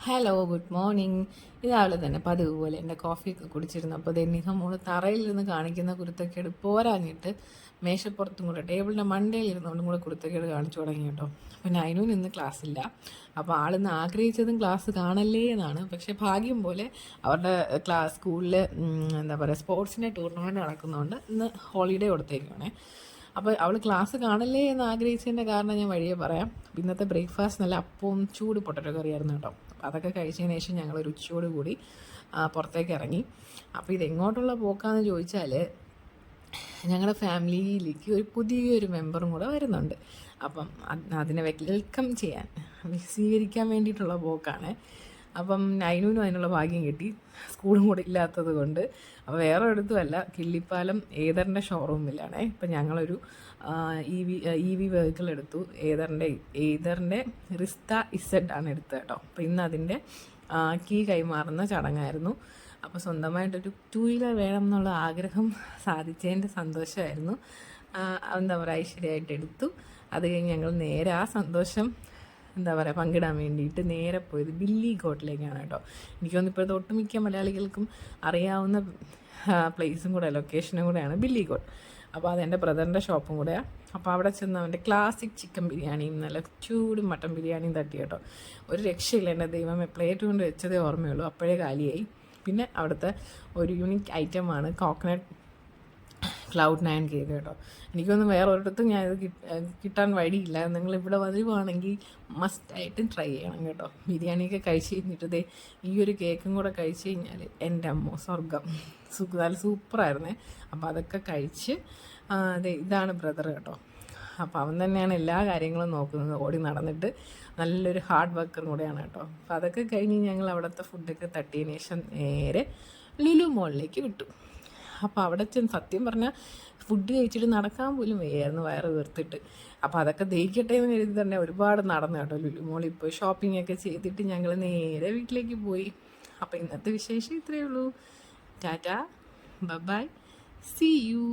Hello, good morning. രാവിലെ തന്നെ പതിവ് പോലെ എൻ്റെ കോഫിയൊക്കെ കുടിച്ചിരുന്നപ്പോൾ ദൈനിക മോള് തറയിൽ നിന്ന് കാണിക്കുന്ന കുരുത്തക്കേട് പോരാഞ്ഞിട്ട് മേശപ്പുറത്തും കൂടെ ടേബിളിൻ്റെ മണ്ടയിൽ ഇരുന്നുകൊണ്ടും കൂടെ കുരുത്തക്കേട് കാണിച്ചു തുടങ്ങി കേട്ടോ. അപ്പം നൈനൂന് ഇന്ന് ക്ലാസ് ഇല്ല. അപ്പോൾ ആളിന്ന് ആഗ്രഹിച്ചതും ക്ലാസ് കാണല്ലേ എന്നാണ്. പക്ഷേ ഭാഗ്യം പോലെ അവരുടെ സ്കൂളിൽ എന്താ പറയുക, സ്പോർട്സിൻ്റെ ടൂർണമെൻറ്റ് നടക്കുന്നതുകൊണ്ട് ഇന്ന് ഹോളിഡേ കൊടുത്തേക്കുവാണേ. അപ്പോൾ അവൾ ക്ലാസ് കാണല്ലേ എന്ന് ആഗ്രഹിച്ചതിൻ്റെ കാരണം ഞാൻ വഴിയെ പറയാം. ഇന്നത്തെ ബ്രേക്ക്ഫാസ്റ്റ് നല്ല അപ്പവും ചൂട് പൊട്ടറ്റോ കറിയായിരുന്നു കേട്ടോ. അതൊക്കെ കഴിച്ചതിന് ശേഷം ഞങ്ങളൊരു ഉച്ചയോട് കൂടി പുറത്തേക്ക് ഇറങ്ങി. അപ്പോൾ ഇതെങ്ങോട്ടുള്ള പോക്കാന്ന് ചോദിച്ചാൽ, ഞങ്ങളുടെ ഫാമിലിയിലേക്ക് ഒരു പുതിയൊരു മെമ്പറും കൂടെ വരുന്നുണ്ട്. അപ്പം അതിനെ വെൽക്കം ചെയ്യാൻ, സ്വീകരിക്കാൻ വേണ്ടിയിട്ടുള്ള പോക്കാണ്. അപ്പം നൈനൂനും അതിനുള്ള ഭാഗ്യം കിട്ടി, സ്കൂളും കൂടെ ഇല്ലാത്തത് കൊണ്ട്. അപ്പോൾ വേറെ ഒരിടത്തുമല്ല, കിള്ളിപ്പാലം ഏതറിൻ്റെ ഷോറൂമിലാണേ. ഇപ്പം ഞങ്ങളൊരു ഇ വി വെഹിക്കിൾ എടുത്തു. ഏതറിൻ്റെ റിസ്ത ഇസഡ് ആണ് എടുത്തത് കേട്ടോ. അപ്പോൾ ഇന്ന് അതിൻ്റെ കീ കൈമാറുന്ന ചടങ്ങായിരുന്നു. അപ്പോൾ സ്വന്തമായിട്ടൊരു 2 വീലർ വേണം എന്നുള്ള ആഗ്രഹം സാധിച്ചതിൻ്റെ സന്തോഷമായിരുന്നു. എന്താ പറയുക, ഐശ്വര്യമായിട്ട് എടുത്തു. അത് കഴിഞ്ഞ് ഞങ്ങൾ നേരെ ആ സന്തോഷം പങ്കിടാൻ വേണ്ടിയിട്ട് നേരെ പോയത് ബില്ലി ഗോട്ടിലേക്കാണ് കേട്ടോ. എനിക്ക് തോന്നുന്നു ഇപ്പോഴത്തെ ഒട്ടുമിക്ക മലയാളികൾക്കും അറിയാവുന്ന പ്ലേസും കൂടെ, ലൊക്കേഷനും കൂടെയാണ് ബില്ലി ഗോട്ട്. അപ്പോൾ അതെൻ്റെ ബ്രദറിൻ്റെ ഷോപ്പും കൂടെയാണ്. അപ്പോൾ അവിടെ ചെന്ന് അവൻ്റെ ക്ലാസിക് ചിക്കൻ ബിരിയാണിയും നല്ല ചൂടും മട്ടൻ ബിരിയാണിയും തട്ടി കേട്ടോ. ഒരു രക്ഷയില്ല, എൻ്റെ ദൈവമേ, പ്ലേറ്റ് കൊണ്ട് വെച്ചതേ ഓർമ്മയുള്ളൂ, അപ്പോഴേ കാലിയായി. പിന്നെ അവിടുത്തെ ഒരു യൂണിക് ഐറ്റമാണ് കോക്കനട്ട് ക്ലൗഡ് 9 കേക്ക് കേട്ടോ. എനിക്കൊന്നും വേറെ ഒരിടത്തും ഞാൻ ഇത് കിട്ടാൻ വഴിയില്ല. നിങ്ങളിവിടെ വരുവാണെങ്കിൽ മസ്റ്റായിട്ടും ട്രൈ ചെയ്യണം കേട്ടോ. ബിരിയാണിയൊക്കെ കഴിച്ച് കഴിഞ്ഞിട്ട് ഈ ഒരു കേക്കും കൂടെ കഴിച്ച് കഴിഞ്ഞാൽ എൻ്റെ അമ്മോ സ്വർഗം, നല്ല സൂപ്പറായിരുന്നേ. അപ്പോൾ അതൊക്കെ കഴിച്ച് ഇതാണ് ബ്രദർ കേട്ടോ. അപ്പോൾ അവൻ തന്നെയാണ് എല്ലാ കാര്യങ്ങളും നോക്കുന്നത്, ഓടി നടന്നിട്ട് നല്ലൊരു ഹാർഡ് വർക്കറും കൂടെയാണ് കേട്ടോ. അപ്പോൾ അതൊക്കെ കഴിഞ്ഞ് ഞങ്ങൾ അവിടുത്തെ ഫുഡൊക്കെ തട്ടിയതിന് ശേഷം നേരെ ലുലു മോളിലേക്ക് വിട്ടു. അപ്പോൾ അവിടെ ചെന്ന് സത്യം പറഞ്ഞാൽ ഫുഡ് കഴിച്ചിട്ട് നടക്കാൻ പോലും വയ്യായിരുന്നു, വയറ് വീർത്തിട്ട്. അപ്പോൾ അതൊക്കെ ദഹിക്കട്ടെ എന്ന് കരുതി തന്നെ ഒരുപാട് നടന്നു കേട്ടോ. ലുലു മോളിൽ പോയി ഷോപ്പിംഗ് ഒക്കെ ചെയ്തിട്ട് ഞങ്ങൾ നേരെ വീട്ടിലേക്ക് പോയി. അപ്പോൾ ഇന്നത്തെ വിശേഷം ഇത്രയേ ഉള്ളൂ. Tata, bye, see U.